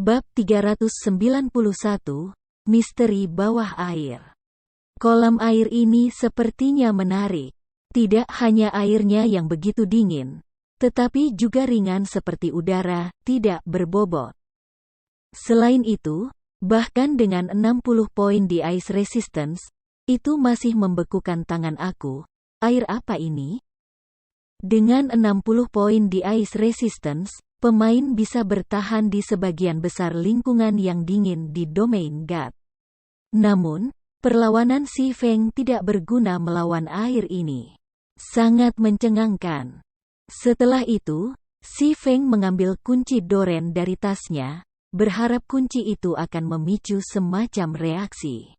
Bab 391, Misteri Bawah Air. Kolam air ini sepertinya menarik. Tidak hanya airnya yang begitu dingin, tetapi juga ringan seperti udara, tidak berbobot. Selain itu, bahkan dengan 60 poin di ice resistance, itu masih membekukan tangan aku. Air apa ini? Dengan 60 poin di ice resistance, pemain bisa bertahan di sebagian besar lingkungan yang dingin di domain God. Namun, perlawanan Si Feng tidak berguna melawan air ini. Sangat mencengangkan. Setelah itu, Si Feng mengambil kunci Doren dari tasnya, berharap kunci itu akan memicu semacam reaksi.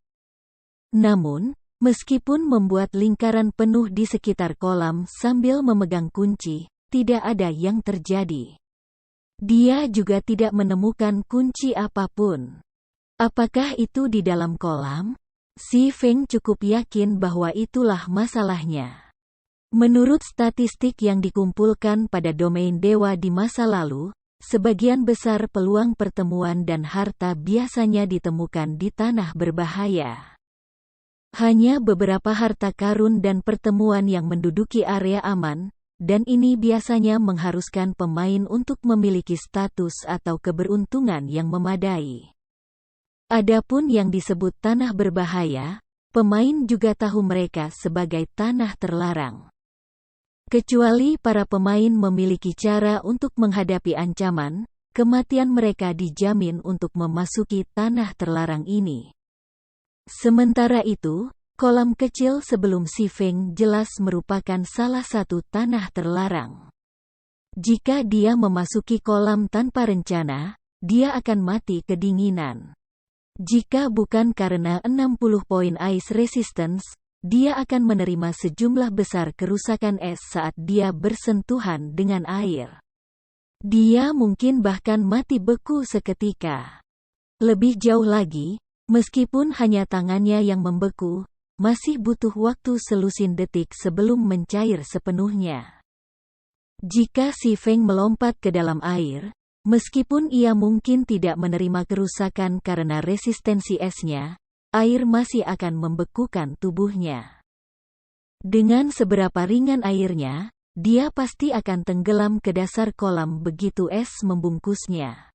Namun, meskipun membuat lingkaran penuh di sekitar kolam sambil memegang kunci, tidak ada yang terjadi. Dia juga tidak menemukan kunci apapun. Apakah itu di dalam kolam? Si Feng cukup yakin bahwa itulah masalahnya. Menurut statistik yang dikumpulkan pada domain dewa di masa lalu, sebagian besar peluang pertemuan dan harta biasanya ditemukan di tanah berbahaya. Hanya beberapa harta karun dan pertemuan yang menduduki area aman, dan ini biasanya mengharuskan pemain untuk memiliki status atau keberuntungan yang memadai. Adapun yang disebut tanah berbahaya, pemain juga tahu mereka sebagai tanah terlarang. Kecuali para pemain memiliki cara untuk menghadapi ancaman, kematian mereka dijamin untuk memasuki tanah terlarang ini. Sementara itu, kolam kecil sebelum Si Feng jelas merupakan salah satu tanah terlarang. Jika dia memasuki kolam tanpa rencana, dia akan mati kedinginan. Jika bukan karena 60 poin ice resistance, dia akan menerima sejumlah besar kerusakan es saat dia bersentuhan dengan air. Dia mungkin bahkan mati beku seketika. Lebih jauh lagi, meskipun hanya tangannya yang membeku, masih butuh waktu selusin detik sebelum mencair sepenuhnya. Jika Si Feng melompat ke dalam air, meskipun ia mungkin tidak menerima kerusakan karena resistensi esnya, air masih akan membekukan tubuhnya. Dengan seberapa ringan airnya, dia pasti akan tenggelam ke dasar kolam begitu es membungkusnya.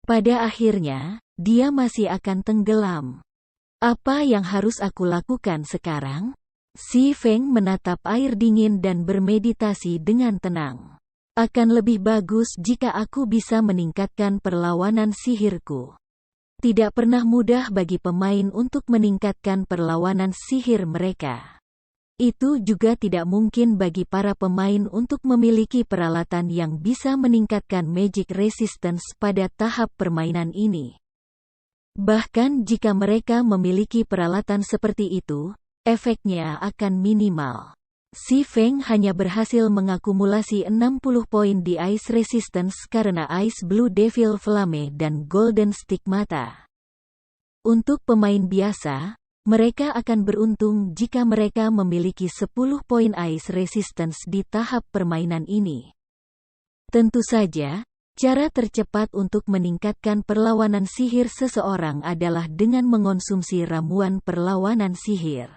Pada akhirnya, dia masih akan tenggelam. Apa yang harus aku lakukan sekarang? Si Feng menatap air dingin dan bermeditasi dengan tenang. Akan lebih bagus jika aku bisa meningkatkan perlawanan sihirku. Tidak pernah mudah bagi pemain untuk meningkatkan perlawanan sihir mereka. Itu juga tidak mungkin bagi para pemain untuk memiliki peralatan yang bisa meningkatkan magic resistance pada tahap permainan ini. Bahkan jika mereka memiliki peralatan seperti itu, efeknya akan minimal. Si Feng hanya berhasil mengakumulasi 60 poin di Ice Resistance karena Ice Blue Devil Flame dan Golden Stigmata. Untuk pemain biasa, mereka akan beruntung jika mereka memiliki 10 poin Ice Resistance di tahap permainan ini. Tentu saja, cara tercepat untuk meningkatkan perlawanan sihir seseorang adalah dengan mengonsumsi ramuan perlawanan sihir.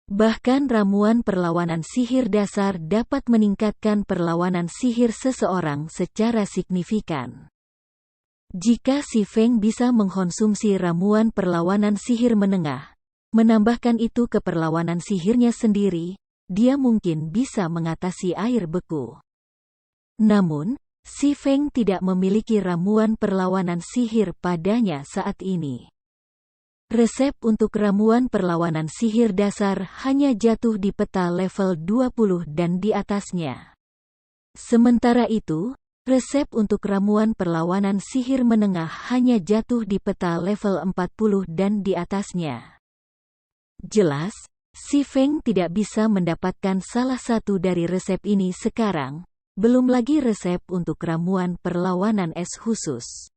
Bahkan ramuan perlawanan sihir dasar dapat meningkatkan perlawanan sihir seseorang secara signifikan. Jika Si Feng bisa mengkonsumsi ramuan perlawanan sihir menengah, menambahkan itu ke perlawanan sihirnya sendiri, dia mungkin bisa mengatasi air beku. Namun, Si Feng tidak memiliki ramuan perlawanan sihir padanya saat ini. Resep untuk ramuan perlawanan sihir dasar hanya jatuh di peta level 20 dan di atasnya. Sementara itu, resep untuk ramuan perlawanan sihir menengah hanya jatuh di peta level 40 dan di atasnya. Jelas, Si Feng tidak bisa mendapatkan salah satu dari resep ini sekarang, belum lagi resep untuk ramuan perlawanan es khusus.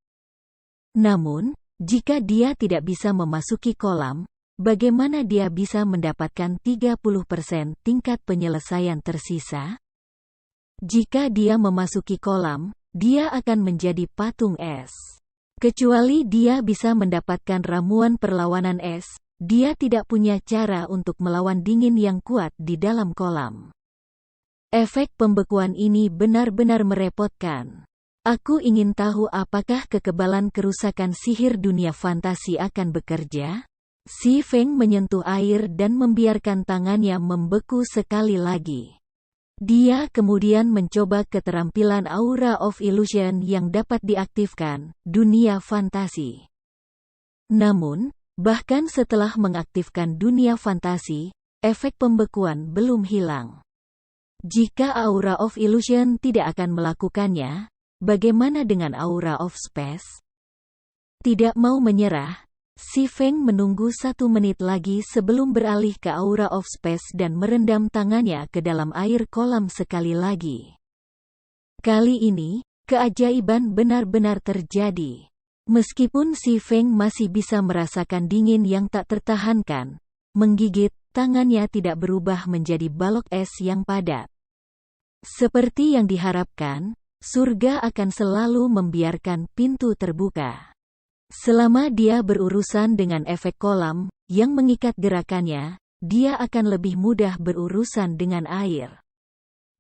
Namun, jika dia tidak bisa memasuki kolam, bagaimana dia bisa mendapatkan 30% tingkat penyelesaian tersisa? Jika dia memasuki kolam, dia akan menjadi patung es. Kecuali dia bisa mendapatkan ramuan perlawanan es, dia tidak punya cara untuk melawan dingin yang kuat di dalam kolam. Efek pembekuan ini benar-benar merepotkan. Aku ingin tahu apakah kekebalan kerusakan sihir dunia fantasi akan bekerja? Si Feng menyentuh air dan membiarkan tangannya membeku sekali lagi. Dia kemudian mencoba keterampilan Aura of Illusion yang dapat diaktifkan, dunia fantasi. Namun, bahkan setelah mengaktifkan dunia fantasi, efek pembekuan belum hilang. Jika Aura of Illusion tidak akan melakukannya, bagaimana dengan Aura of Space? Tidak mau menyerah, Si Feng menunggu 1 menit lagi sebelum beralih ke Aura of Space dan merendam tangannya ke dalam air kolam sekali lagi. Kali ini, keajaiban benar-benar terjadi. Meskipun Si Feng masih bisa merasakan dingin yang tak tertahankan, menggigit, tangannya tidak berubah menjadi balok es yang padat. Seperti yang diharapkan, surga akan selalu membiarkan pintu terbuka. Selama dia berurusan dengan efek kolam, yang mengikat gerakannya, dia akan lebih mudah berurusan dengan air.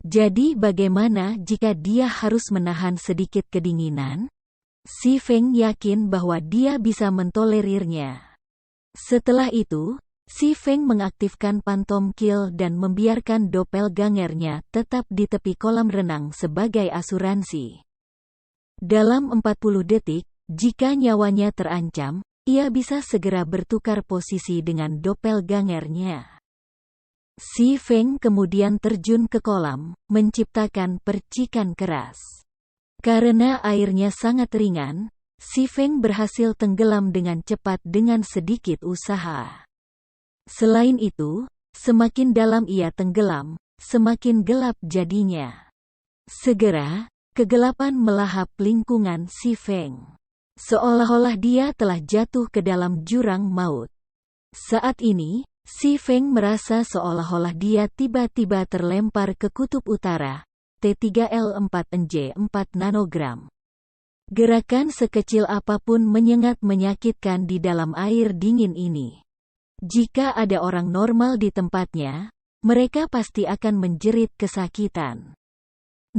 Jadi bagaimana jika dia harus menahan sedikit kedinginan? Si Feng yakin bahwa dia bisa mentolerirnya. Setelah itu, Si Feng mengaktifkan Phantom Kill dan membiarkan doppelgangernya tetap di tepi kolam renang sebagai asuransi. Dalam 40 detik, jika nyawanya terancam, ia bisa segera bertukar posisi dengan doppelgangernya. Si Feng kemudian terjun ke kolam, menciptakan percikan keras. Karena airnya sangat ringan, Si Feng berhasil tenggelam dengan cepat dengan sedikit usaha. Selain itu, semakin dalam ia tenggelam, semakin gelap jadinya. Segera, kegelapan melahap lingkungan Si Feng. Seolah-olah dia telah jatuh ke dalam jurang maut. Saat ini, Si Feng merasa seolah-olah dia tiba-tiba terlempar ke kutub utara, T3L4NJ4 nanogram. Gerakan sekecil apapun menyengat menyakitkan di dalam air dingin ini. Jika ada orang normal di tempatnya, mereka pasti akan menjerit kesakitan.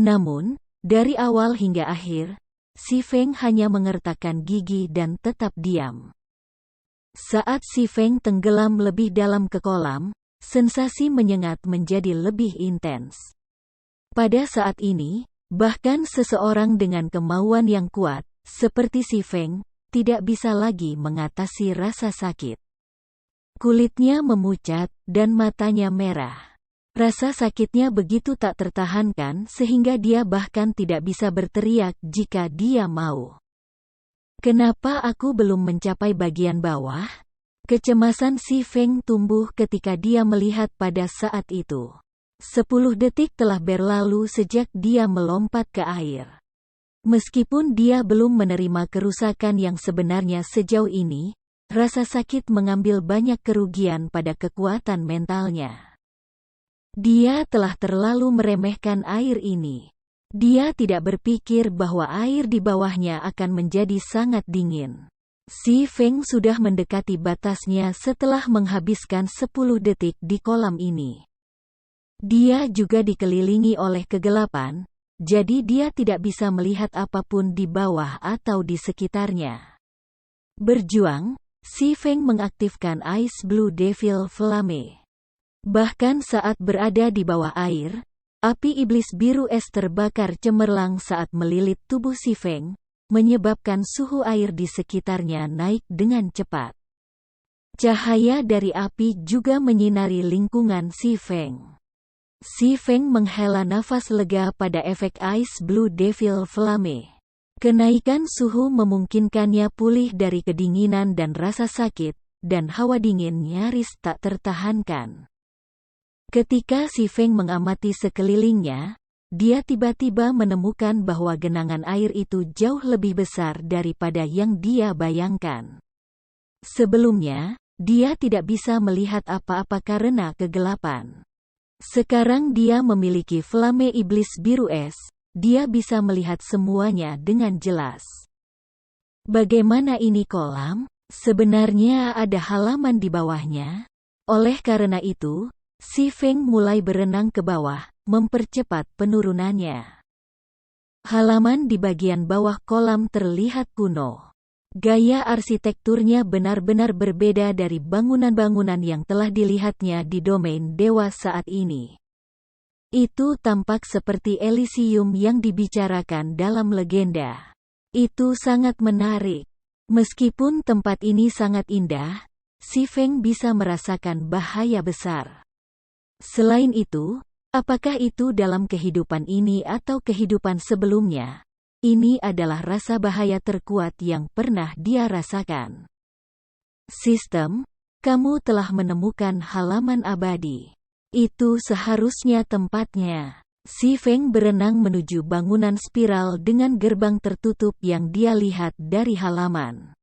Namun, dari awal hingga akhir, Si Feng hanya mengertakkan gigi dan tetap diam. Saat Si Feng tenggelam lebih dalam ke kolam, sensasi menyengat menjadi lebih intens. Pada saat ini, bahkan seseorang dengan kemauan yang kuat, seperti Si Feng, tidak bisa lagi mengatasi rasa sakit. Kulitnya memucat, dan matanya merah. Rasa sakitnya begitu tak tertahankan sehingga dia bahkan tidak bisa berteriak jika dia mau. Kenapa aku belum mencapai bagian bawah? Kecemasan Si Feng tumbuh ketika dia melihat pada saat itu. 10 detik telah berlalu sejak dia melompat ke air. Meskipun dia belum menerima kerusakan yang sebenarnya sejauh ini, rasa sakit mengambil banyak kerugian pada kekuatan mentalnya. Dia telah terlalu meremehkan air ini. Dia tidak berpikir bahwa air di bawahnya akan menjadi sangat dingin. Si Feng sudah mendekati batasnya setelah menghabiskan 10 detik di kolam ini. Dia juga dikelilingi oleh kegelapan, jadi dia tidak bisa melihat apapun di bawah atau di sekitarnya. Berjuang, Si Feng mengaktifkan Ice Blue Devil Flame. Bahkan saat berada di bawah air, api iblis biru es terbakar cemerlang saat melilit tubuh Si Feng, menyebabkan suhu air di sekitarnya naik dengan cepat. Cahaya dari api juga menyinari lingkungan Si Feng. Si Feng menghela nafas lega pada efek Ice Blue Devil Flame. Kenaikan suhu memungkinkannya pulih dari kedinginan dan rasa sakit, dan hawa dingin nyaris tak tertahankan. Ketika Si Feng mengamati sekelilingnya, dia tiba-tiba menemukan bahwa genangan air itu jauh lebih besar daripada yang dia bayangkan. Sebelumnya, dia tidak bisa melihat apa-apa karena kegelapan. Sekarang dia memiliki flame iblis biru es, dia bisa melihat semuanya dengan jelas. Bagaimana ini kolam? Sebenarnya ada halaman di bawahnya. Oleh karena itu, si Feng mulai berenang ke bawah, mempercepat penurunannya. Halaman di bagian bawah kolam terlihat kuno. Gaya arsitekturnya benar-benar berbeda dari bangunan-bangunan yang telah dilihatnya di domain dewa saat ini. Itu tampak seperti Elysium yang dibicarakan dalam legenda. Itu sangat menarik. Meskipun tempat ini sangat indah, si Feng bisa merasakan bahaya besar. Selain itu, apakah itu dalam kehidupan ini atau kehidupan sebelumnya? Ini adalah rasa bahaya terkuat yang pernah dia rasakan. Sistem, kamu telah menemukan halaman abadi. Itu seharusnya tempatnya. Si Feng berenang menuju bangunan spiral dengan gerbang tertutup yang dia lihat dari halaman.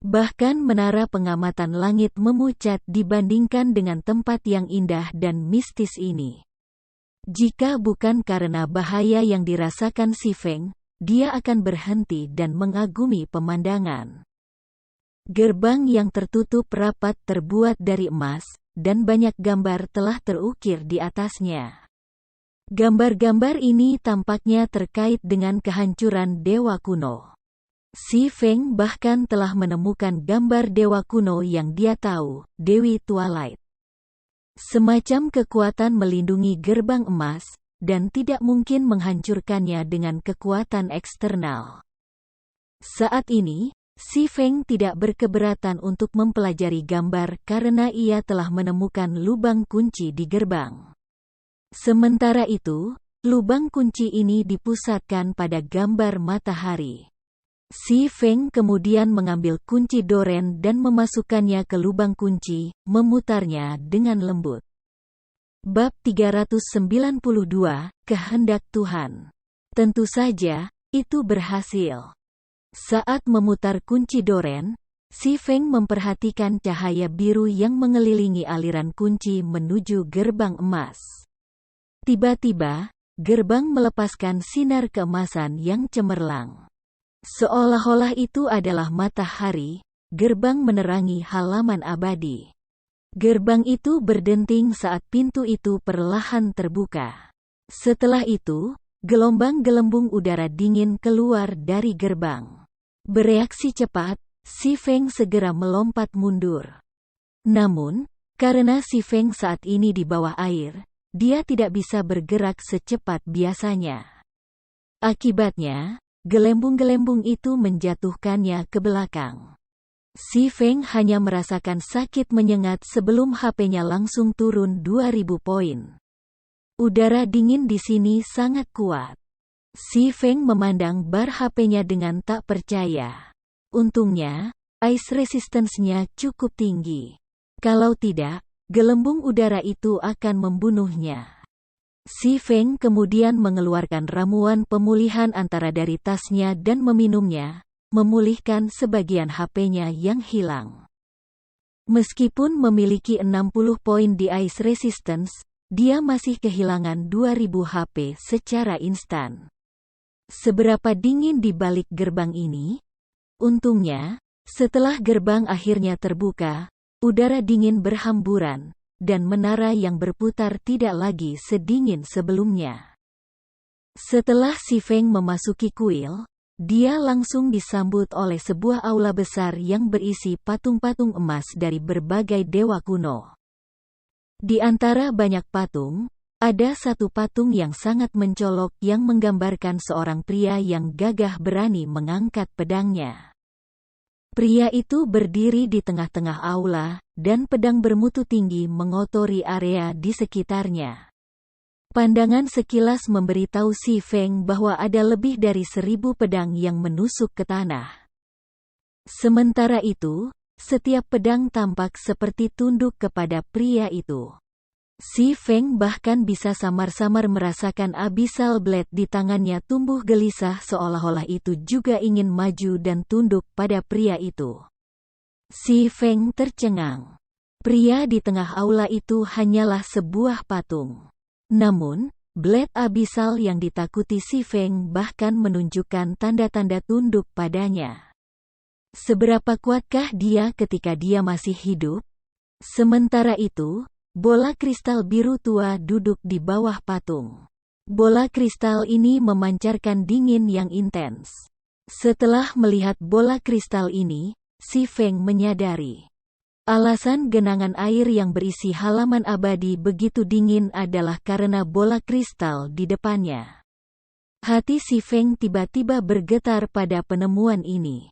Bahkan menara pengamatan langit memucat dibandingkan dengan tempat yang indah dan mistis ini. Jika bukan karena bahaya yang dirasakan si Feng, dia akan berhenti dan mengagumi pemandangan. Gerbang yang tertutup rapat terbuat dari emas, dan banyak gambar telah terukir di atasnya. Gambar-gambar ini tampaknya terkait dengan kehancuran dewa kuno. Si Feng bahkan telah menemukan gambar dewa kuno yang dia tahu, Dewi Twilight. Semacam kekuatan melindungi gerbang emas, dan tidak mungkin menghancurkannya dengan kekuatan eksternal. Saat ini, si Feng tidak berkeberatan untuk mempelajari gambar karena ia telah menemukan lubang kunci di gerbang. Sementara itu, lubang kunci ini dipusatkan pada gambar matahari. Si Feng kemudian mengambil kunci Doren dan memasukkannya ke lubang kunci, memutarnya dengan lembut. Bab 392, Kehendak Tuhan. Tentu saja, itu berhasil. Saat memutar kunci Doren, si Feng memperhatikan cahaya biru yang mengelilingi aliran kunci menuju gerbang emas. Tiba-tiba, gerbang melepaskan sinar keemasan yang cemerlang. Seolah-olah itu adalah matahari, gerbang menerangi halaman abadi. Gerbang itu berdenting saat pintu itu perlahan terbuka. Setelah itu, gelombang gelembung udara dingin keluar dari gerbang. Bereaksi cepat, si Feng segera melompat mundur. Namun, karena si Feng saat ini di bawah air, dia tidak bisa bergerak secepat biasanya. Akibatnya, gelembung-gelembung itu menjatuhkannya ke belakang. Si Feng hanya merasakan sakit menyengat sebelum HP-nya langsung turun 2000 poin. Udara dingin di sini sangat kuat. Si Feng memandang bar HP-nya dengan tak percaya. Untungnya, ice resistance-nya cukup tinggi. Kalau tidak, gelembung udara itu akan membunuhnya. Si Feng kemudian mengeluarkan ramuan pemulihan antara dari tasnya dan meminumnya, memulihkan sebagian HP-nya yang hilang. Meskipun memiliki 60 poin di ice resistance, dia masih kehilangan 2000 HP secara instan. Seberapa dingin di balik gerbang ini? Untungnya, setelah gerbang akhirnya terbuka, udara dingin berhamburan, dan menara yang berputar tidak lagi sedingin sebelumnya. Setelah si Feng memasuki kuil, dia langsung disambut oleh sebuah aula besar yang berisi patung-patung emas dari berbagai dewa kuno. Di antara banyak patung, ada satu patung yang sangat mencolok yang menggambarkan seorang pria yang gagah berani mengangkat pedangnya. Pria itu berdiri di tengah-tengah aula, dan pedang bermutu tinggi mengotori area di sekitarnya. Pandangan sekilas memberitahu si Feng bahwa ada lebih dari 1000 pedang yang menusuk ke tanah. Sementara itu, setiap pedang tampak seperti tunduk kepada pria itu. Si Feng bahkan bisa samar-samar merasakan Abyssal Blade di tangannya tumbuh gelisah seolah-olah itu juga ingin maju dan tunduk pada pria itu. Si Feng tercengang. Pria di tengah aula itu hanyalah sebuah patung. Namun, Blade Abyssal yang ditakuti si Feng bahkan menunjukkan tanda-tanda tunduk padanya. Seberapa kuatkah dia ketika dia masih hidup? Sementara itu, bola kristal biru tua duduk di bawah patung. Bola kristal ini memancarkan dingin yang intens. Setelah melihat bola kristal ini, Si Feng menyadari alasan genangan air yang berisi halaman abadi begitu dingin adalah karena bola kristal di depannya. Hati Si Feng tiba-tiba bergetar pada penemuan ini.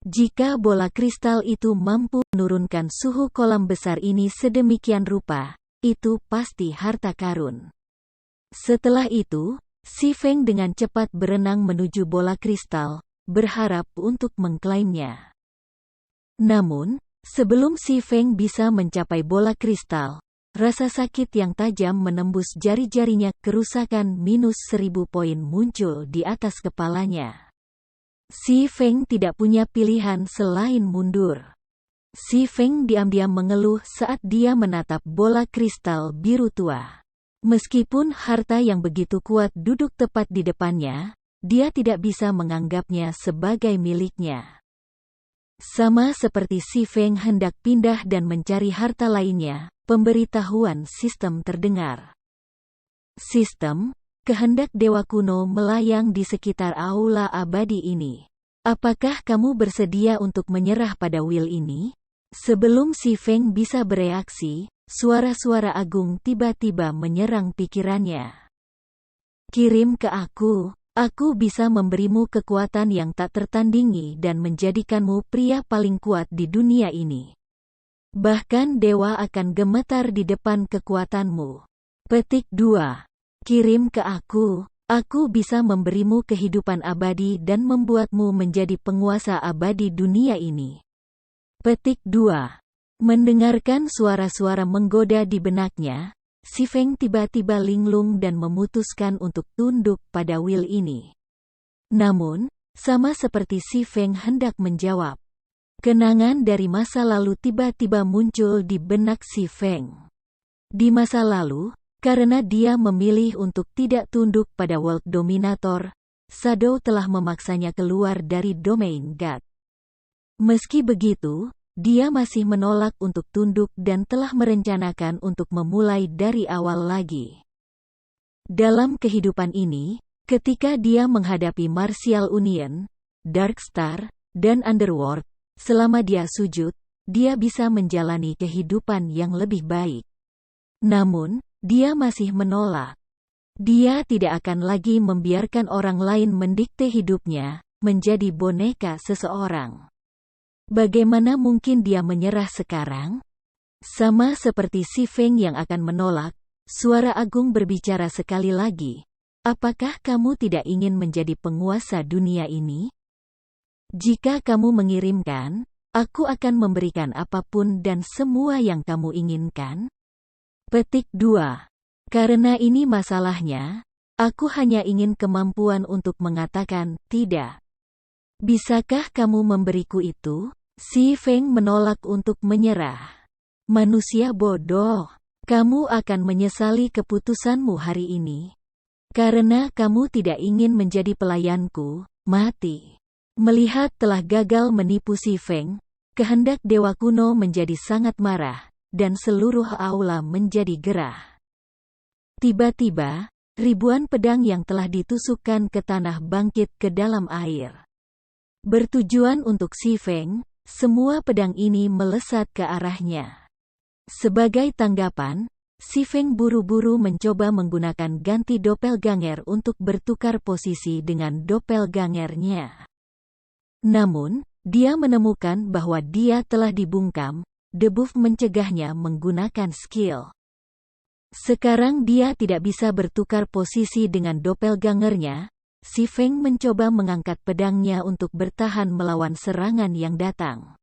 Jika bola kristal itu mampu menurunkan suhu kolam besar ini sedemikian rupa, itu pasti harta karun. Setelah itu, Si Feng dengan cepat berenang menuju bola kristal, berharap untuk mengklaimnya. Namun, sebelum Si Feng bisa mencapai bola kristal, rasa sakit yang tajam menembus jari-jarinya. Kerusakan -1000 poin muncul di atas kepalanya. Si Feng tidak punya pilihan selain mundur. Si Feng diam-diam mengeluh saat dia menatap bola kristal biru tua. Meskipun harta yang begitu kuat duduk tepat di depannya, dia tidak bisa menganggapnya sebagai miliknya. Sama seperti Si Feng hendak pindah dan mencari harta lainnya, pemberitahuan sistem terdengar. Sistem, kehendak dewa kuno melayang di sekitar aula abadi ini. Apakah kamu bersedia untuk menyerah pada will ini? Sebelum Si Feng bisa bereaksi, suara-suara agung tiba-tiba menyerang pikirannya. Kirim ke aku bisa memberimu kekuatan yang tak tertandingi dan menjadikanmu pria paling kuat di dunia ini. Bahkan dewa akan gemetar di depan kekuatanmu. Petik 2. Kirim ke aku bisa memberimu kehidupan abadi dan membuatmu menjadi penguasa abadi dunia ini. Petik 2. Mendengarkan suara-suara menggoda di benaknya, Si Feng tiba-tiba linglung dan memutuskan untuk tunduk pada will ini. Namun, sama seperti Si Feng hendak menjawab, kenangan dari masa lalu tiba-tiba muncul di benak Si Feng. Di masa lalu, karena dia memilih untuk tidak tunduk pada World Dominator, Shadow telah memaksanya keluar dari domain God. Meski begitu, dia masih menolak untuk tunduk dan telah merencanakan untuk memulai dari awal lagi. Dalam kehidupan ini, ketika dia menghadapi Martial Union, Darkstar, dan Underworld, selama dia sujud, dia bisa menjalani kehidupan yang lebih baik. Namun, dia masih menolak. Dia tidak akan lagi membiarkan orang lain mendikte hidupnya, menjadi boneka seseorang. Bagaimana mungkin dia menyerah sekarang? Sama seperti Si Feng yang akan menolak, suara agung berbicara sekali lagi. Apakah kamu tidak ingin menjadi penguasa dunia ini? Jika kamu mengirimkan, aku akan memberikan apapun dan semua yang kamu inginkan. Petik 2. Karena ini masalahnya, aku hanya ingin kemampuan untuk mengatakan tidak. Bisakah kamu memberiku itu? Si Feng menolak untuk menyerah. Manusia bodoh, kamu akan menyesali keputusanmu hari ini. Karena kamu tidak ingin menjadi pelayanku, mati. Melihat telah gagal menipu Si Feng, kehendak dewa kuno menjadi sangat marah, dan seluruh aula menjadi gerah. Tiba-tiba, ribuan pedang yang telah ditusukkan ke tanah bangkit ke dalam air. Bertujuan untuk Si Feng, semua pedang ini melesat ke arahnya. Sebagai tanggapan, Si Feng buru-buru mencoba menggunakan ganti doppelganger untuk bertukar posisi dengan doppelgangernya. Namun, dia menemukan bahwa dia telah dibungkam, debuff mencegahnya menggunakan skill. Sekarang dia tidak bisa bertukar posisi dengan doppelgangernya. Si Feng mencoba mengangkat pedangnya untuk bertahan melawan serangan yang datang.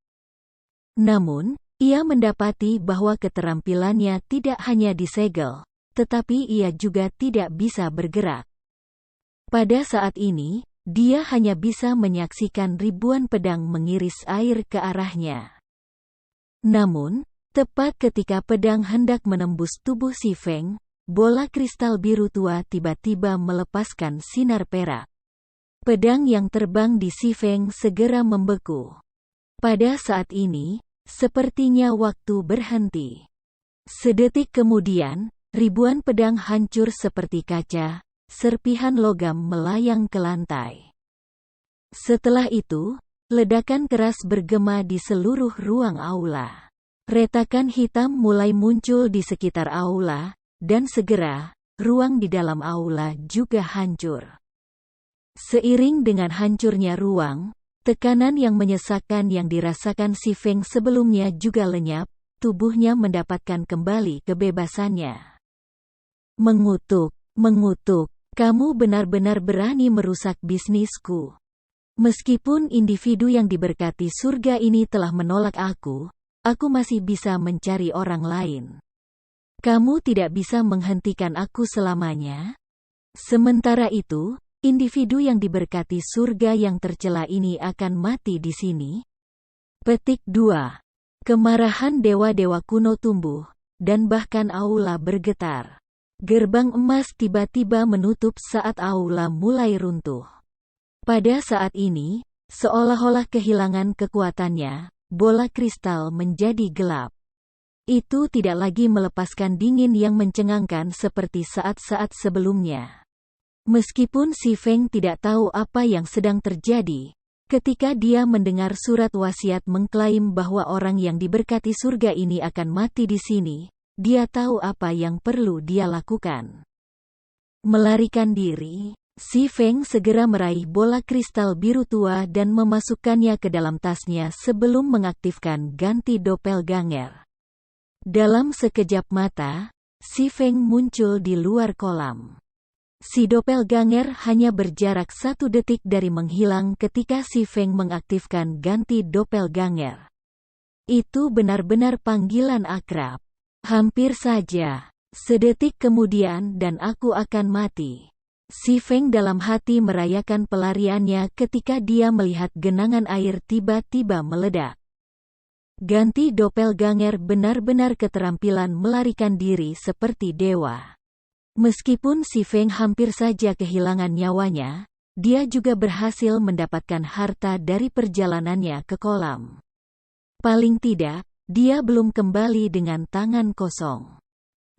Namun, ia mendapati bahwa keterampilannya tidak hanya disegel, tetapi ia juga tidak bisa bergerak. Pada saat ini, dia hanya bisa menyaksikan ribuan pedang mengiris air ke arahnya. Namun, tepat ketika pedang hendak menembus tubuh Si Feng, bola kristal biru tua tiba-tiba melepaskan sinar perak. Pedang yang terbang di Si Feng segera membeku. Pada saat ini, sepertinya waktu berhenti. Sedetik kemudian, ribuan pedang hancur seperti kaca, serpihan logam melayang ke lantai. Setelah itu, ledakan keras bergema di seluruh ruang aula. Retakan hitam mulai muncul di sekitar aula, dan segera, ruang di dalam aula juga hancur. Seiring dengan hancurnya ruang, tekanan yang menyesakkan yang dirasakan Si Feng sebelumnya juga lenyap, tubuhnya mendapatkan kembali kebebasannya. Mengutuk, kamu benar-benar berani merusak bisnisku. Meskipun individu yang diberkati surga ini telah menolak aku masih bisa mencari orang lain. Kamu tidak bisa menghentikan aku selamanya. Sementara itu, individu yang diberkati surga yang tercela ini akan mati di sini. Petik 2. Kemarahan dewa-dewa kuno tumbuh, dan bahkan aula bergetar. Gerbang emas tiba-tiba menutup saat aula mulai runtuh. Pada saat ini, seolah-olah kehilangan kekuatannya, bola kristal menjadi gelap. Itu tidak lagi melepaskan dingin yang mencengangkan seperti saat-saat sebelumnya. Meskipun Si Feng tidak tahu apa yang sedang terjadi, ketika dia mendengar surat wasiat mengklaim bahwa orang yang diberkati surga ini akan mati di sini, dia tahu apa yang perlu dia lakukan. Melarikan diri, Si Feng segera meraih bola kristal biru tua dan memasukkannya ke dalam tasnya sebelum mengaktifkan ganti doppelganger. Dalam sekejap mata, Si Feng muncul di luar kolam. Si doppelganger hanya berjarak 1 detik dari menghilang ketika Si Feng mengaktifkan ganti doppelganger. Itu benar-benar panggilan akrab. Hampir saja. Sedetik kemudian dan aku akan mati. Si Feng dalam hati merayakan pelariannya ketika dia melihat genangan air tiba-tiba meledak. Ganti doppelganger benar-benar keterampilan melarikan diri seperti dewa. Meskipun Si Feng hampir saja kehilangan nyawanya, dia juga berhasil mendapatkan harta dari perjalanannya ke kolam. Paling tidak, dia belum kembali dengan tangan kosong.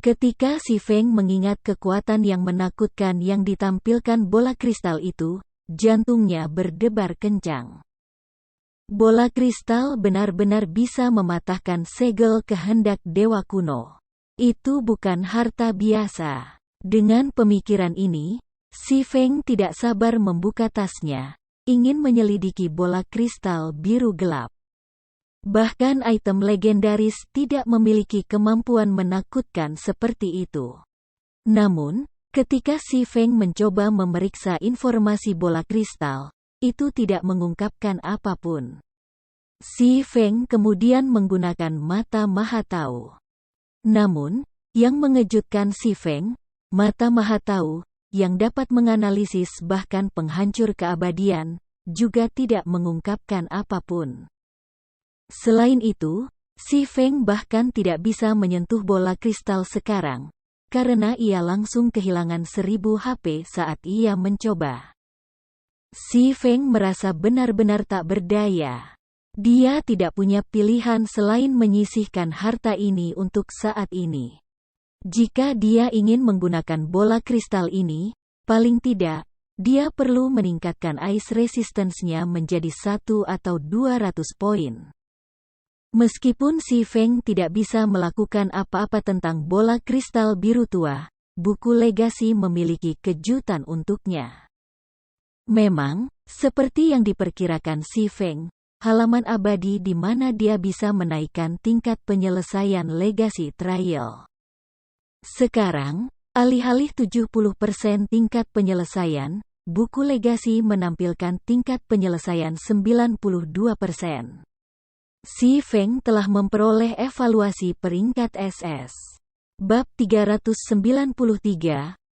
Ketika Si Feng mengingat kekuatan yang menakutkan yang ditampilkan bola kristal itu, jantungnya berdebar kencang. Bola kristal benar-benar bisa mematahkan segel kehendak dewa kuno. Itu bukan harta biasa. Dengan pemikiran ini, Si Feng tidak sabar membuka tasnya, ingin menyelidiki bola kristal biru gelap. Bahkan item legendaris tidak memiliki kemampuan menakutkan seperti itu. Namun, ketika Si Feng mencoba memeriksa informasi bola kristal, itu tidak mengungkapkan apapun. Si Feng kemudian menggunakan mata Maha Tahu. Namun, yang mengejutkan Si Feng, mata Maha Tahu, yang dapat menganalisis bahkan penghancur keabadian, juga tidak mengungkapkan apapun. Selain itu, Si Feng bahkan tidak bisa menyentuh bola kristal sekarang, karena ia langsung kehilangan 1000 HP saat ia mencoba. Si Feng merasa benar-benar tak berdaya. Dia tidak punya pilihan selain menyisihkan harta ini untuk saat ini. Jika dia ingin menggunakan bola kristal ini, paling tidak, dia perlu meningkatkan ice resistance-nya menjadi 1 atau 200 poin. Meskipun Si Feng tidak bisa melakukan apa-apa tentang bola kristal biru tua, buku legasi memiliki kejutan untuknya. Memang, seperti yang diperkirakan Si Feng, halaman abadi di mana dia bisa menaikkan tingkat penyelesaian legasi trial. Sekarang, alih-alih 70% tingkat penyelesaian, buku legasi menampilkan tingkat penyelesaian 92%. Si Feng telah memperoleh evaluasi peringkat SS. Bab 393,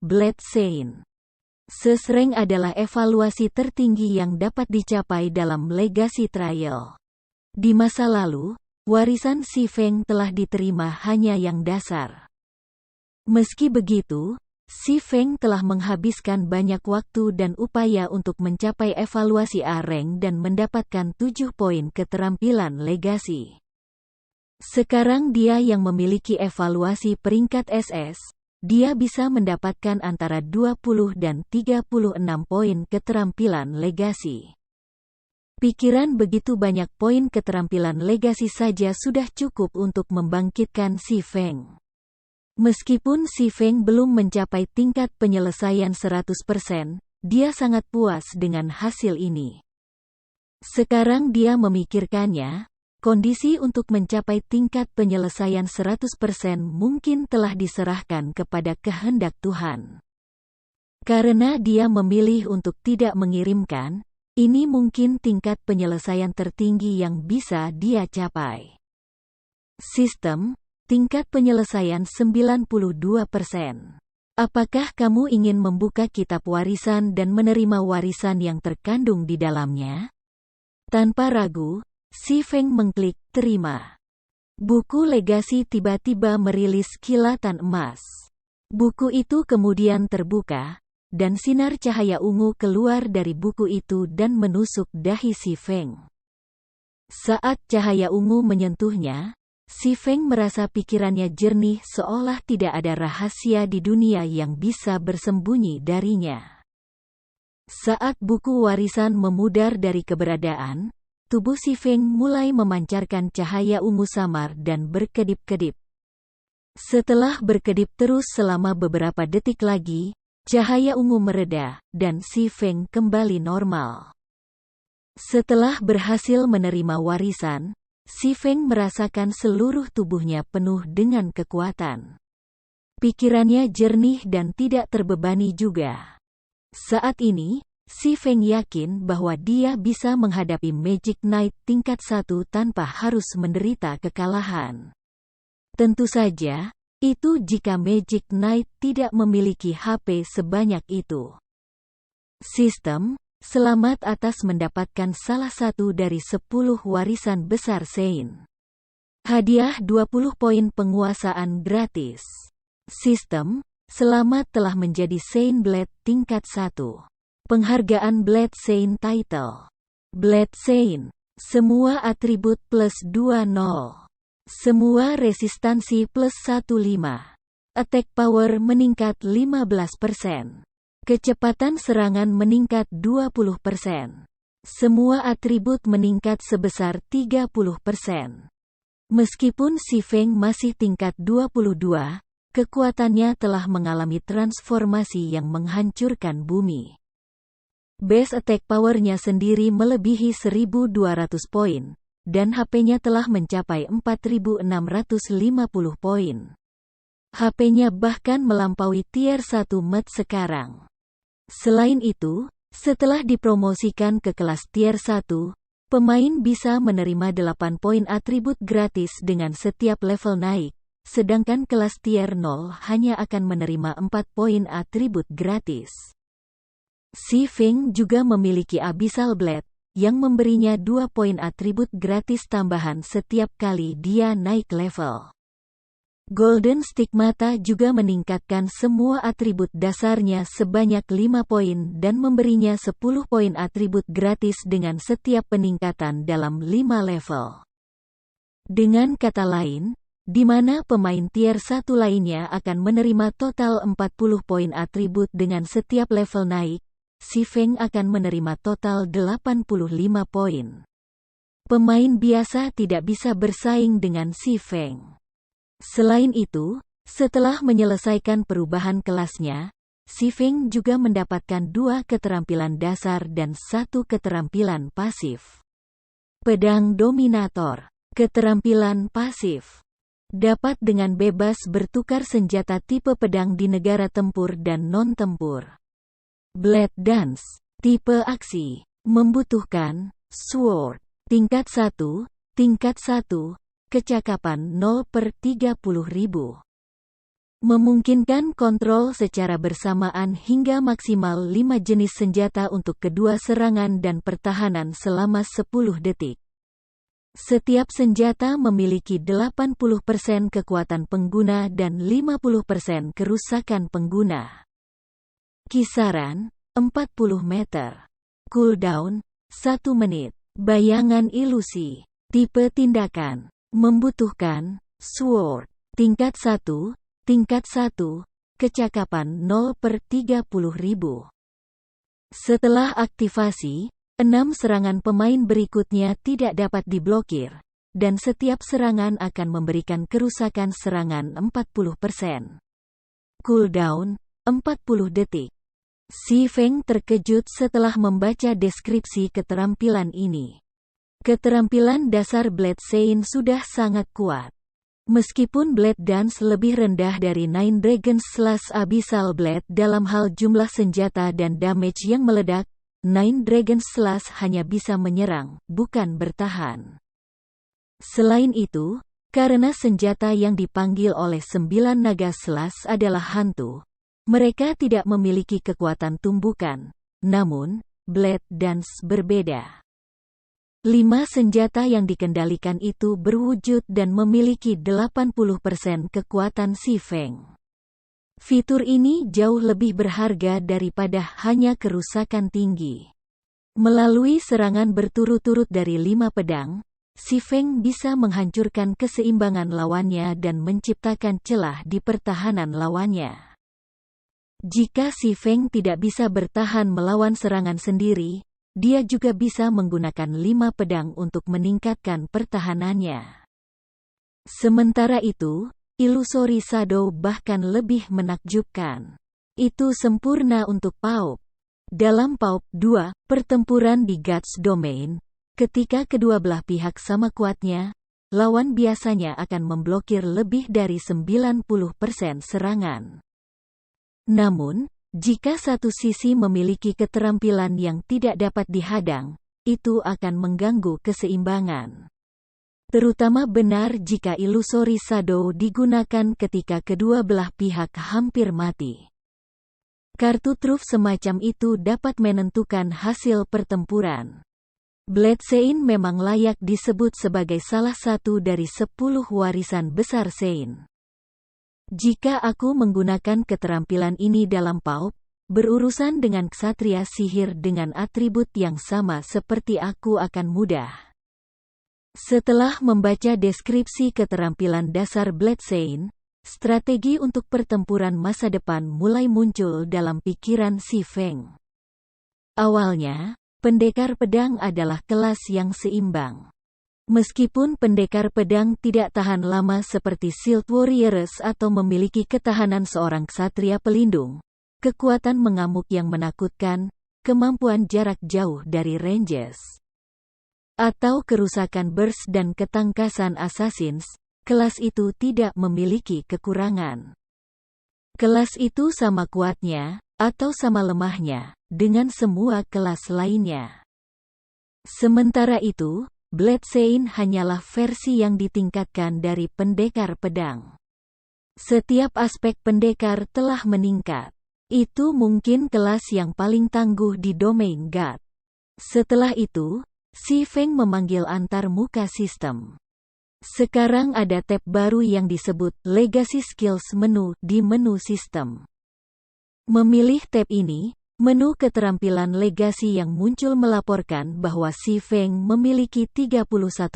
Blade Saint. Sesreng adalah evaluasi tertinggi yang dapat dicapai dalam legasi trial. Di masa lalu, warisan Si Feng telah diterima hanya yang dasar. Meski begitu, Si Feng telah menghabiskan banyak waktu dan upaya untuk mencapai evaluasi A-Rank dan mendapatkan 7 poin keterampilan legasi. Sekarang dia yang memiliki evaluasi peringkat SS, dia bisa mendapatkan antara 20 dan 36 poin keterampilan legasi. Pikiran begitu banyak poin keterampilan legasi saja sudah cukup untuk membangkitkan si Feng. Meskipun si Feng belum mencapai tingkat penyelesaian 100%, dia sangat puas dengan hasil ini. Sekarang dia memikirkannya, kondisi untuk mencapai tingkat penyelesaian 100% mungkin telah diserahkan kepada kehendak Tuhan. Karena dia memilih untuk tidak mengirimkan, ini mungkin tingkat penyelesaian tertinggi yang bisa dia capai. Sistem tingkat penyelesaian 92%. Apakah kamu ingin membuka kitab warisan dan menerima warisan yang terkandung di dalamnya? Tanpa ragu, si Feng mengklik terima. Buku legasi tiba-tiba merilis kilatan emas. Buku itu kemudian terbuka, dan sinar cahaya ungu keluar dari buku itu dan menusuk dahi si Feng. Saat cahaya ungu menyentuhnya, si Feng merasa pikirannya jernih seolah tidak ada rahasia di dunia yang bisa bersembunyi darinya. Saat buku warisan memudar dari keberadaan, tubuh si Feng mulai memancarkan cahaya ungu samar dan berkedip-kedip. Setelah berkedip terus selama beberapa detik lagi, cahaya ungu mereda, dan si Feng kembali normal. Setelah berhasil menerima warisan, si Feng merasakan seluruh tubuhnya penuh dengan kekuatan. Pikirannya jernih dan tidak terbebani juga. Saat ini, si Feng yakin bahwa dia bisa menghadapi Magic Knight tingkat 1 tanpa harus menderita kekalahan. Tentu saja, itu jika Magic Knight tidak memiliki HP sebanyak itu. Sistem, selamat atas mendapatkan salah satu dari 10 warisan besar Sein. Hadiah 20 poin penguasaan gratis. Sistem, selamat telah menjadi Sein Blade tingkat 1. Penghargaan Blade Sein Title. Blade Sein. Semua atribut plus 20. Semua resistansi plus 15. Attack power meningkat 15%. Kecepatan serangan meningkat 20%. Semua atribut meningkat sebesar 30%. Meskipun si Feng masih tingkat 22, kekuatannya telah mengalami transformasi yang menghancurkan bumi. Base attack power-nya sendiri melebihi 1.200 poin, dan HP-nya telah mencapai 4.650 poin. HP-nya bahkan melampaui tier 1 mat sekarang. Selain itu, setelah dipromosikan ke kelas tier 1, pemain bisa menerima 8 poin atribut gratis dengan setiap level naik, sedangkan kelas tier 0 hanya akan menerima 4 poin atribut gratis. Si Feng juga memiliki Abyssal Blade, yang memberinya 2 poin atribut gratis tambahan setiap kali dia naik level. Golden Stigmata juga meningkatkan semua atribut dasarnya sebanyak 5 poin dan memberinya 10 poin atribut gratis dengan setiap peningkatan dalam 5 level. Dengan kata lain, di mana pemain tier 1 lainnya akan menerima total 40 poin atribut dengan setiap level naik, si Feng akan menerima total 85 poin. Pemain biasa tidak bisa bersaing dengan si Feng. Selain itu, setelah menyelesaikan perubahan kelasnya, si Feng juga mendapatkan 2 keterampilan dasar dan 1 keterampilan pasif. Pedang Dominator. Keterampilan pasif. Dapat dengan bebas bertukar senjata tipe pedang di negara tempur dan non-tempur. Blade Dance. Tipe aksi. Membutuhkan Sword. Tingkat 1, tingkat 1. Kecakapan 0/30.000. Memungkinkan kontrol secara bersamaan hingga maksimal 5 jenis senjata untuk kedua serangan dan pertahanan selama 10 detik. Setiap senjata memiliki 80% kekuatan pengguna dan 50% kerusakan pengguna. Kisaran 40 meter. Cooldown 1 menit. Bayangan ilusi. Tipe tindakan membutuhkan Sword tingkat 1, tingkat 1, kecakapan 0/30.000. Setelah aktivasi, 6 serangan pemain berikutnya tidak dapat diblokir, dan setiap serangan akan memberikan kerusakan serangan 40%. Cooldown 40 detik. Si Feng terkejut setelah membaca deskripsi keterampilan ini. Keterampilan dasar Blade Sein sudah sangat kuat. Meskipun Blade Dance lebih rendah dari Nine Dragons Slash Abyssal Blade dalam hal jumlah senjata dan damage yang meledak, Nine Dragons Slash hanya bisa menyerang, bukan bertahan. Selain itu, karena senjata yang dipanggil oleh 9 naga Slash adalah hantu, mereka tidak memiliki kekuatan tumbukan. Namun, Blade Dance berbeda. 5 senjata yang dikendalikan itu berwujud dan memiliki 80% kekuatan Si Feng. Fitur ini jauh lebih berharga daripada hanya kerusakan tinggi. Melalui serangan berturut-turut dari 5 pedang, Si Feng bisa menghancurkan keseimbangan lawannya dan menciptakan celah di pertahanan lawannya. Jika Si Feng tidak bisa bertahan melawan serangan sendiri, dia juga bisa menggunakan 5 pedang untuk meningkatkan pertahanannya. Sementara itu, Illusory Shadow bahkan lebih menakjubkan. Itu sempurna untuk PAUP. Dalam PAUP 2, pertempuran di Guts Domain, ketika kedua belah pihak sama kuatnya, lawan biasanya akan memblokir lebih dari 90% serangan. Namun, jika satu sisi memiliki keterampilan yang tidak dapat dihadang, itu akan mengganggu keseimbangan. Terutama benar jika Illusory Shadow digunakan ketika kedua belah pihak hampir mati. Kartu truf semacam itu dapat menentukan hasil pertempuran. Blade Sein memang layak disebut sebagai salah satu dari 10 warisan besar Sein. Jika aku menggunakan keterampilan ini dalam PAUP, berurusan dengan ksatria sihir dengan atribut yang sama seperti aku akan mudah. Setelah membaca deskripsi keterampilan dasar Blade Sein, strategi untuk pertempuran masa depan mulai muncul dalam pikiran Si Feng. Awalnya, pendekar pedang adalah kelas yang seimbang. Meskipun pendekar pedang tidak tahan lama seperti Shield Warriors atau memiliki ketahanan seorang ksatria pelindung, kekuatan mengamuk yang menakutkan, kemampuan jarak jauh dari ranges, atau kerusakan burst dan ketangkasan assassins, kelas itu tidak memiliki kekurangan. Kelas itu sama kuatnya, atau sama lemahnya, dengan semua kelas lainnya. Sementara itu, Blade Sein hanyalah versi yang ditingkatkan dari pendekar pedang. Setiap aspek pendekar telah meningkat. Itu mungkin kelas yang paling tangguh di domain God. Setelah itu, Si Feng memanggil antar muka sistem. Sekarang ada tab baru yang disebut Legacy Skills Menu di menu sistem. Memilih tab ini, menu keterampilan legasi yang muncul melaporkan bahwa Si Feng memiliki 31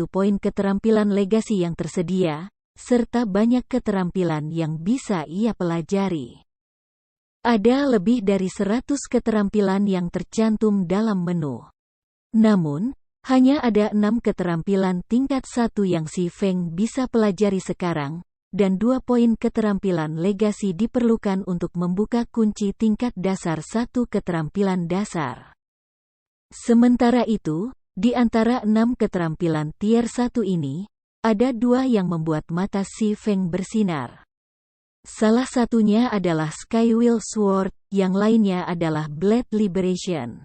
poin keterampilan legasi yang tersedia, serta banyak keterampilan yang bisa ia pelajari. Ada lebih dari 100 keterampilan yang tercantum dalam menu. Namun, hanya ada 6 keterampilan tingkat 1 yang Si Feng bisa pelajari sekarang, dan 2 poin keterampilan legasi diperlukan untuk membuka kunci tingkat dasar 1 keterampilan dasar. Sementara itu, di antara 6 keterampilan tier 1 ini, ada 2 yang membuat mata Si Feng bersinar. Salah satunya adalah Skywheel Sword, yang lainnya adalah Blade Liberation.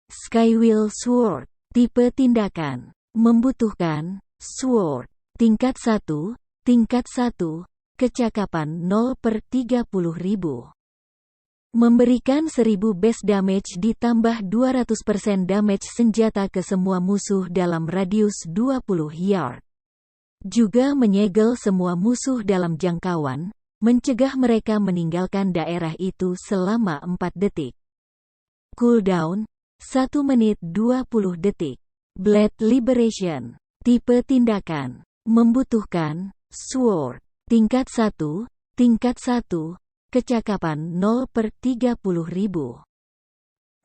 Skywheel Sword. Tipe tindakan membutuhkan Sword tingkat 1, tingkat 1, kecakapan 0/30.000. Memberikan 1000 base damage ditambah 200% damage senjata ke semua musuh dalam radius 20 yard. Juga menyegel semua musuh dalam jangkauan, mencegah mereka meninggalkan daerah itu selama 4 detik. Cooldown, 1 menit 20 detik. Blade Liberation. Tipe tindakan. Membutuhkan, Sword. Tingkat 1, tingkat 1. Kecakapan 0/30.000.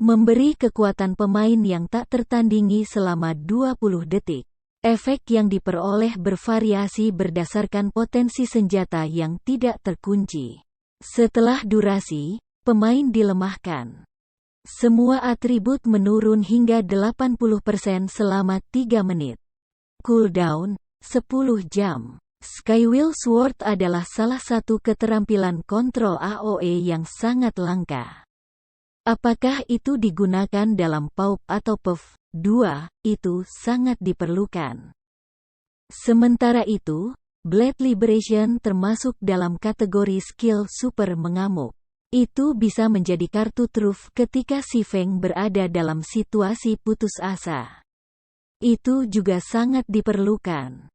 Memberi kekuatan pemain yang tak tertandingi selama 20 detik. Efek yang diperoleh bervariasi berdasarkan potensi senjata yang tidak terkunci. Setelah durasi, pemain dilemahkan. Semua atribut menurun hingga 80% selama 3 menit. Cooldown, 10 jam. Skywheel Sword adalah salah satu keterampilan kontrol AoE yang sangat langka. Apakah itu digunakan dalam PoW atau PoW 2, itu sangat diperlukan. Sementara itu, Blade Liberation termasuk dalam kategori skill super mengamuk. Itu bisa menjadi kartu truf ketika si Feng berada dalam situasi putus asa. Itu juga sangat diperlukan.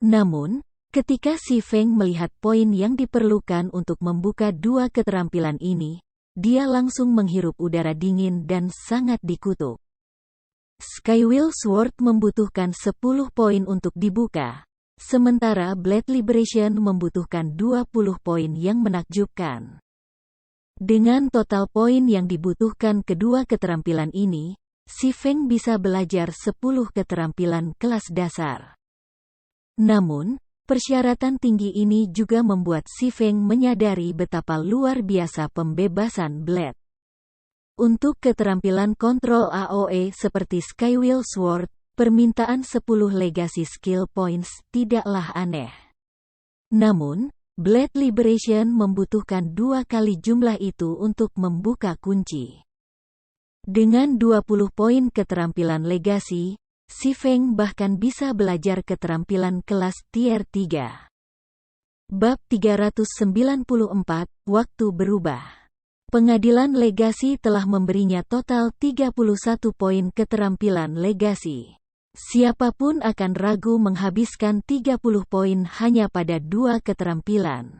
Namun, ketika si Feng melihat poin yang diperlukan untuk membuka dua keterampilan ini, dia langsung menghirup udara dingin dan sangat dikutuk. Skywheel Sword membutuhkan 10 poin untuk dibuka, sementara Blade Liberation membutuhkan 20 poin yang menakjubkan. Dengan total poin yang dibutuhkan kedua keterampilan ini, si Feng bisa belajar 10 keterampilan kelas dasar. Namun, persyaratan tinggi ini juga membuat si Feng menyadari betapa luar biasa pembebasan Blade. Untuk keterampilan kontrol AoE seperti Skywheel Sword, permintaan 10 legacy skill points tidaklah aneh. Namun, Blade Liberation membutuhkan 2 kali jumlah itu untuk membuka kunci. Dengan 20 poin keterampilan legasi, si Feng bahkan bisa belajar keterampilan kelas tier 3. Bab 394, Waktu Berubah. Pengadilan legasi telah memberinya total 31 poin keterampilan legasi. Siapapun akan ragu menghabiskan 30 poin hanya pada 2 keterampilan.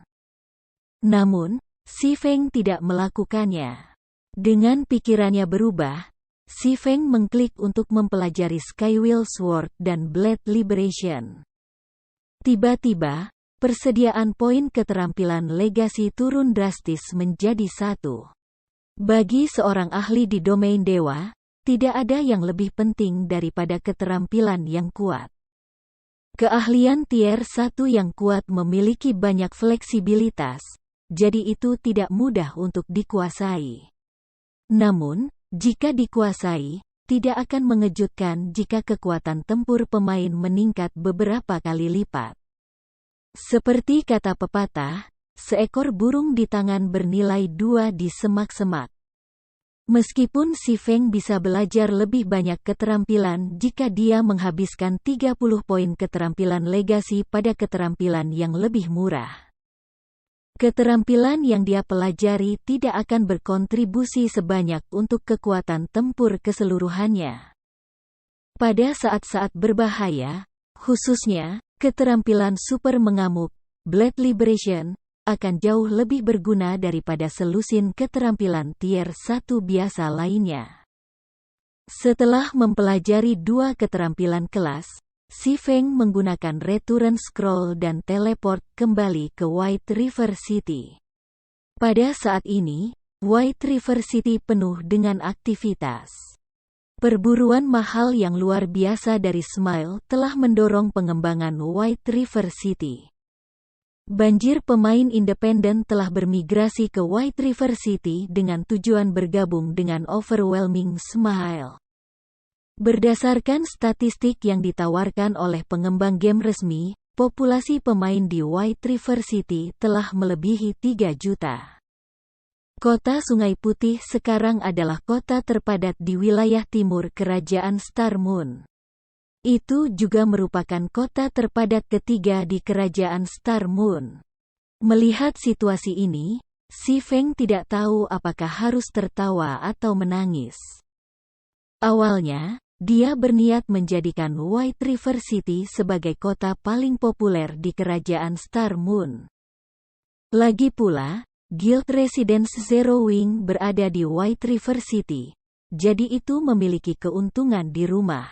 Namun, si Feng tidak melakukannya. Dengan pikirannya berubah, si Feng mengklik untuk mempelajari Skywheel Sword dan Blade Liberation. Tiba-tiba, persediaan poin keterampilan legasi turun drastis menjadi 1. Bagi seorang ahli di domain dewa, tidak ada yang lebih penting daripada keterampilan yang kuat. Keahlian tier 1 yang kuat memiliki banyak fleksibilitas, jadi itu tidak mudah untuk dikuasai. Namun, jika dikuasai, tidak akan mengejutkan jika kekuatan tempur pemain meningkat beberapa kali lipat. Seperti kata pepatah, seekor burung di tangan bernilai 2 di semak-semak. Meskipun si Feng bisa belajar lebih banyak keterampilan jika dia menghabiskan 30 poin keterampilan legasi pada keterampilan yang lebih murah. Keterampilan yang dia pelajari tidak akan berkontribusi sebanyak untuk kekuatan tempur keseluruhannya. Pada saat-saat berbahaya, khususnya, keterampilan super mengamuk, Blade Liberation, akan jauh lebih berguna daripada selusin keterampilan tier 1 biasa lainnya. Setelah mempelajari 2 keterampilan kelas, si Feng menggunakan return scroll dan teleport kembali ke White River City. Pada saat ini, White River City penuh dengan aktivitas. Perburuan mahal yang luar biasa dari Smile telah mendorong pengembangan White River City. Banjir pemain independen telah bermigrasi ke White River City dengan tujuan bergabung dengan Overwhelming Smile. Berdasarkan statistik yang ditawarkan oleh pengembang game resmi, populasi pemain di White River City telah melebihi 3 juta. Kota Sungai Putih sekarang adalah kota terpadat di wilayah timur Kerajaan Star Moon. Itu juga merupakan kota terpadat ketiga di Kerajaan Star Moon. Melihat situasi ini, Si Feng tidak tahu apakah harus tertawa atau menangis. Awalnya, dia berniat menjadikan White River City sebagai kota paling populer di kerajaan Star Moon. Lagi pula, Guild Residence Zero Wing berada di White River City, jadi itu memiliki keuntungan di rumah.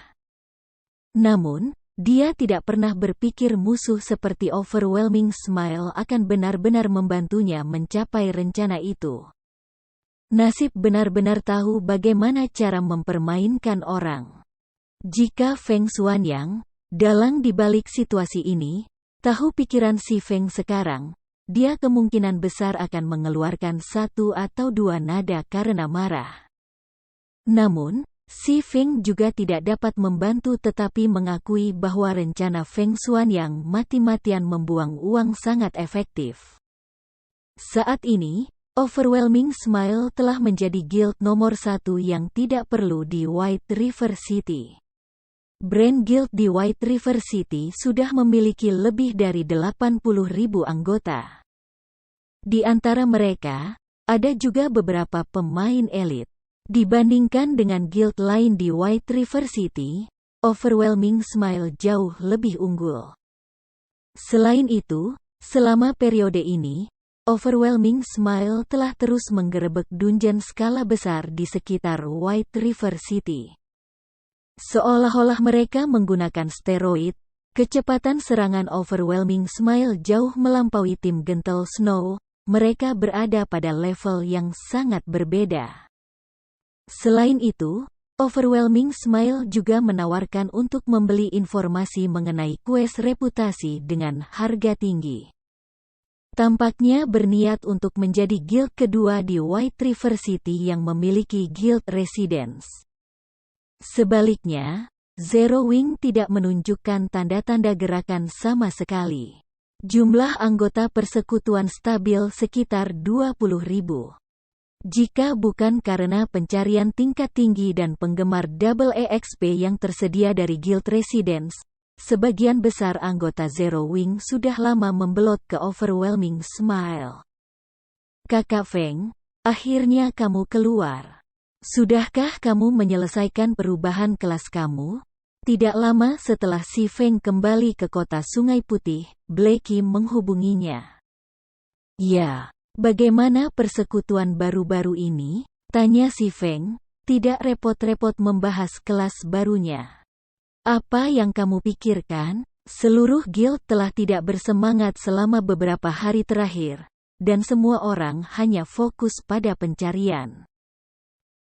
Namun, dia tidak pernah berpikir musuh seperti Overwhelming Smile akan benar-benar membantunya mencapai rencana itu. Nasib benar-benar tahu bagaimana cara mempermainkan orang. Jika Feng Xuanyang, dalang di balik situasi ini, tahu pikiran si Feng sekarang, dia kemungkinan besar akan mengeluarkan satu atau dua nada karena marah. Namun, si Feng juga tidak dapat membantu tetapi mengakui bahwa rencana Feng Xuanyang mati-matian membuang uang sangat efektif. Saat ini, Overwhelming Smile telah menjadi guild nomor 1 yang tidak perlu di White River City. Brand Guild di White River City sudah memiliki lebih dari 80.000 anggota. Di antara mereka, ada juga beberapa pemain elit. Dibandingkan dengan guild lain di White River City, Overwhelming Smile jauh lebih unggul. Selain itu, selama periode ini, Overwhelming Smile telah terus menggerebek dungeon skala besar di sekitar White River City. Seolah-olah mereka menggunakan steroid, kecepatan serangan Overwhelming Smile jauh melampaui tim Gentle Snow, mereka berada pada level yang sangat berbeda. Selain itu, Overwhelming Smile juga menawarkan untuk membeli informasi mengenai quest reputasi dengan harga tinggi. Tampaknya berniat untuk menjadi guild kedua di White River City yang memiliki guild residence. Sebaliknya, Zero Wing tidak menunjukkan tanda-tanda gerakan sama sekali. Jumlah anggota persekutuan stabil sekitar 20.000. Jika bukan karena pencarian tingkat tinggi dan penggemar double EXP yang tersedia dari Guild Residence, sebagian besar anggota Zero Wing sudah lama membelot ke Overwhelming Smile. Kakak Feng, akhirnya kamu keluar. Sudahkah kamu menyelesaikan perubahan kelas kamu? Tidak lama setelah si Feng kembali ke kota Sungai Putih, Blackie menghubunginya. Ya. Bagaimana persekutuan baru-baru ini? Tanya si Feng, tidak repot-repot membahas kelas barunya. Apa yang kamu pikirkan? Seluruh guild telah tidak bersemangat selama beberapa hari terakhir, dan semua orang hanya fokus pada pencarian.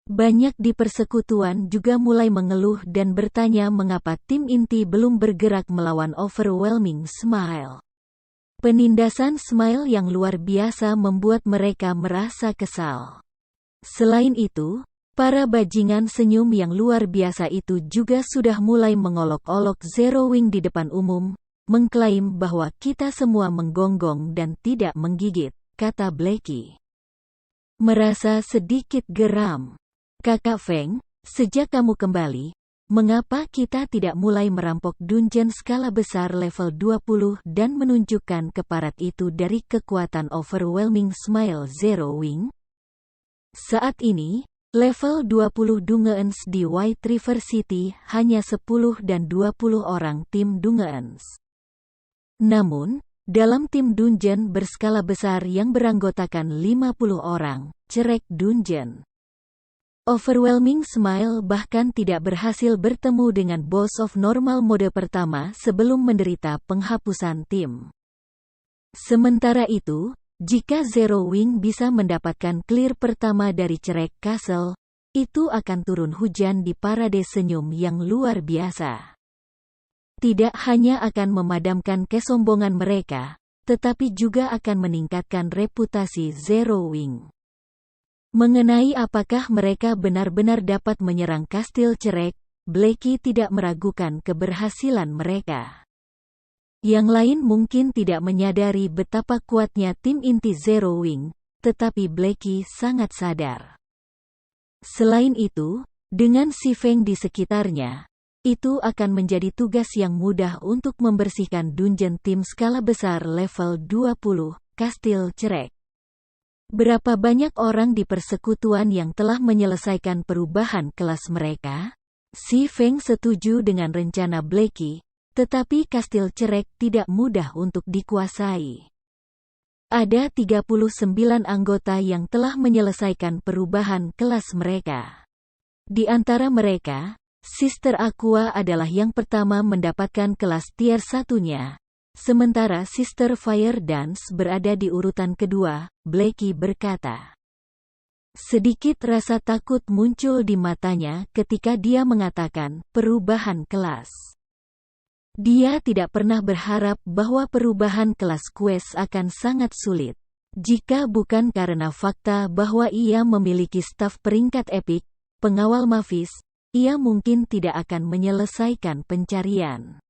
Banyak di persekutuan juga mulai mengeluh dan bertanya mengapa tim inti belum bergerak melawan Overwhelming Smile. Penindasan Smile yang luar biasa membuat mereka merasa kesal. Selain itu, para bajingan senyum yang luar biasa itu juga sudah mulai mengolok-olok Zero Wing di depan umum, mengklaim bahwa kita semua menggonggong dan tidak menggigit, kata Blackie. Merasa sedikit geram. Kakak Feng, sejak kamu kembali, mengapa kita tidak mulai merampok dungeon skala besar level 20 dan menunjukkan keparat itu dari kekuatan Overwhelming Smile Zero Wing? Saat ini, level 20 Dungeons di White River City hanya 10 dan 20 orang tim Dungeons. Namun, dalam tim dungeon berskala besar yang beranggotakan 50 orang, Cerek Dungeon, Overwhelming Smile bahkan tidak berhasil bertemu dengan Boss of Normal mode pertama sebelum menderita penghapusan tim. Sementara itu, jika Zero Wing bisa mendapatkan clear pertama dari Cerek Castle, itu akan turun hujan di parade senyum yang luar biasa. Tidak hanya akan memadamkan kesombongan mereka, tetapi juga akan meningkatkan reputasi Zero Wing. Mengenai apakah mereka benar-benar dapat menyerang Kastil Cerek, Blackie tidak meragukan keberhasilan mereka. Yang lain mungkin tidak menyadari betapa kuatnya tim inti Zero Wing, tetapi Blackie sangat sadar. Selain itu, dengan si Feng di sekitarnya, itu akan menjadi tugas yang mudah untuk membersihkan dungeon tim skala besar level 20, Kastil Cerek. Berapa banyak orang di persekutuan yang telah menyelesaikan perubahan kelas mereka? Si Feng setuju dengan rencana Blackie, tetapi kastil cerek tidak mudah untuk dikuasai. Ada 39 anggota yang telah menyelesaikan perubahan kelas mereka. Di antara mereka, Sister Aqua adalah yang pertama mendapatkan kelas tier 1-nya. Sementara Sister Fire Dance berada di urutan kedua, Blackie berkata. Sedikit rasa takut muncul di matanya ketika dia mengatakan perubahan kelas. Dia tidak pernah berharap bahwa perubahan kelas quest akan sangat sulit. Jika bukan karena fakta bahwa ia memiliki staf peringkat epik, pengawal Mavis, ia mungkin tidak akan menyelesaikan pencarian.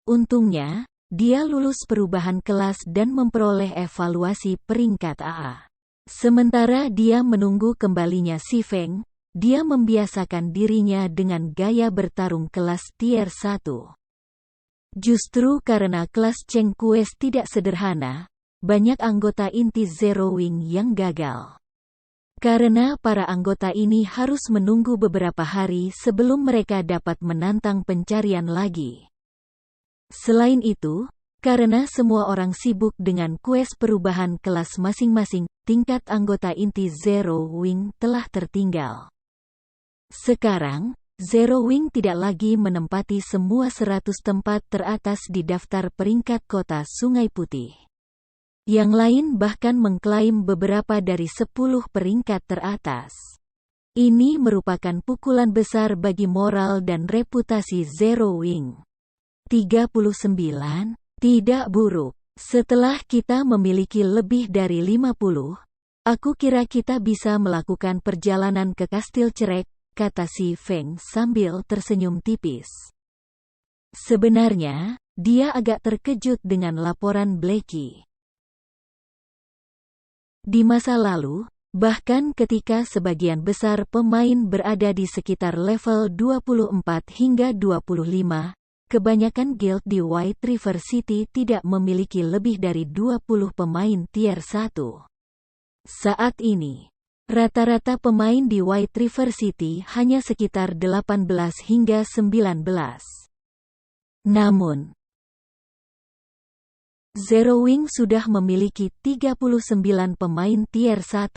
Untungnya, dia lulus perubahan kelas dan memperoleh evaluasi peringkat AA. Sementara dia menunggu kembalinya si Feng, dia membiasakan dirinya dengan gaya bertarung kelas tier 1. Justru karena kelas Cheng Quest tidak sederhana, banyak anggota inti Zero Wing yang gagal. Karena para anggota ini harus menunggu beberapa hari sebelum mereka dapat menantang pencarian lagi. Selain itu, karena semua orang sibuk dengan quest perubahan kelas masing-masing, tingkat anggota inti Zero Wing telah tertinggal. Sekarang, Zero Wing tidak lagi menempati semua 100 tempat teratas di daftar peringkat kota Sungai Putih. Yang lain bahkan mengklaim beberapa dari 10 peringkat teratas. Ini merupakan pukulan besar bagi moral dan reputasi Zero Wing. 39. Tidak buruk. Setelah kita memiliki lebih dari 50, aku kira kita bisa melakukan perjalanan ke Kastil Cerek, kata si Feng sambil tersenyum tipis. Sebenarnya, dia agak terkejut dengan laporan Blackie. Di masa lalu, bahkan ketika sebagian besar pemain berada di sekitar level 24 hingga 25, kebanyakan guild di White River City tidak memiliki lebih dari 20 pemain tier 1. Saat ini, rata-rata pemain di White River City hanya sekitar 18 hingga 19. Namun, Zero Wing sudah memiliki 39 pemain tier 1.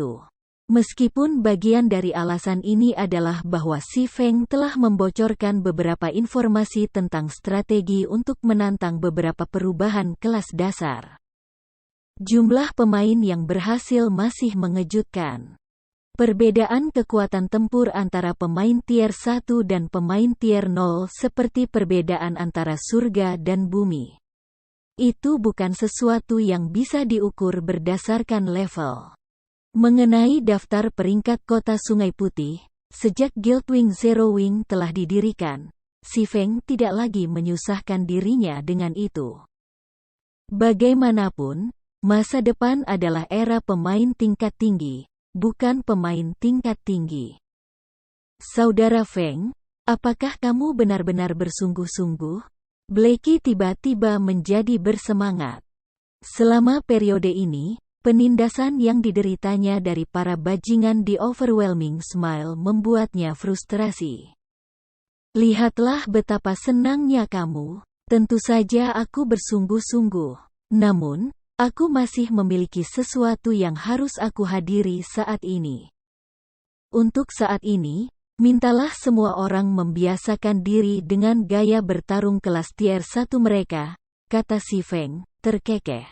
Meskipun bagian dari alasan ini adalah bahwa si Feng telah membocorkan beberapa informasi tentang strategi untuk menantang beberapa perubahan kelas dasar. Jumlah pemain yang berhasil masih mengejutkan. Perbedaan kekuatan tempur antara pemain tier 1 dan pemain tier 0 seperti perbedaan antara surga dan bumi. Itu bukan sesuatu yang bisa diukur berdasarkan level. Mengenai daftar peringkat kota Sungai Putih, sejak Guildwing Zero Wing telah didirikan, si Feng tidak lagi menyusahkan dirinya dengan itu. Bagaimanapun, masa depan adalah era pemain tingkat tinggi, bukan pemain tingkat tinggi. Saudara Feng, apakah kamu benar-benar bersungguh-sungguh? Blackie tiba-tiba menjadi bersemangat. Selama periode ini, penindasan yang dideritanya dari para bajingan di Overwhelming Smile membuatnya frustrasi. Lihatlah betapa senangnya kamu. Tentu saja aku bersungguh-sungguh. Namun, aku masih memiliki sesuatu yang harus aku hadiri saat ini. Untuk saat ini, mintalah semua orang membiasakan diri dengan gaya bertarung kelas tier 1 mereka, kata si Feng, terkekeh.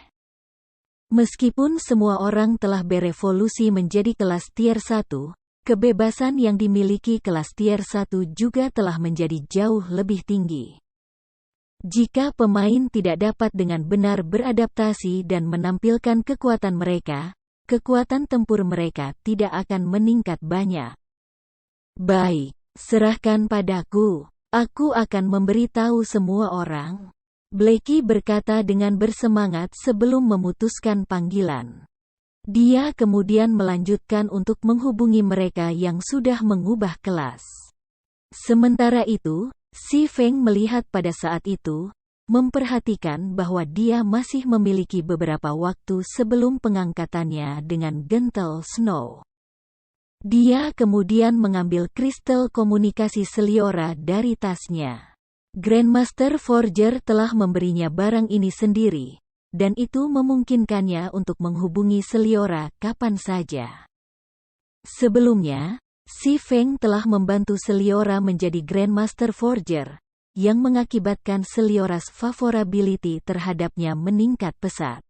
Meskipun semua orang telah berevolusi menjadi kelas tier 1, kebebasan yang dimiliki kelas tier 1 juga telah menjadi jauh lebih tinggi. Jika pemain tidak dapat dengan benar beradaptasi dan menampilkan kekuatan mereka, kekuatan tempur mereka tidak akan meningkat banyak. Baik, serahkan padaku. Aku akan memberitahu semua orang. Blackie berkata dengan bersemangat sebelum memutuskan panggilan. Dia kemudian melanjutkan untuk menghubungi mereka yang sudah mengubah kelas. Sementara itu, si Feng melihat pada saat itu, memperhatikan bahwa dia masih memiliki beberapa waktu sebelum pengangkatannya dengan Gentle Snow. Dia kemudian mengambil kristal komunikasi Seliora dari tasnya. Grandmaster Forger telah memberinya barang ini sendiri, dan itu memungkinkannya untuk menghubungi Seliora kapan saja. Sebelumnya, Si Feng telah membantu Seliora menjadi Grandmaster Forger, yang mengakibatkan Seliora's favorability terhadapnya meningkat pesat.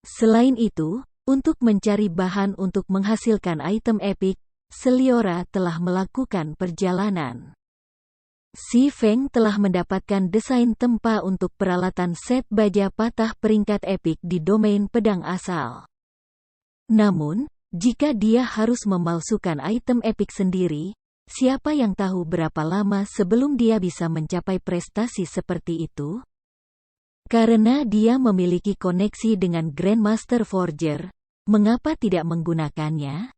Selain itu, untuk mencari bahan untuk menghasilkan item epic, Seliora telah melakukan perjalanan. Si Feng telah mendapatkan desain tempa untuk peralatan set baja patah peringkat epic di domain pedang asal. Namun, jika dia harus memalsukan item epic sendiri, siapa yang tahu berapa lama sebelum dia bisa mencapai prestasi seperti itu? Karena dia memiliki koneksi dengan Grandmaster Forger, mengapa tidak menggunakannya?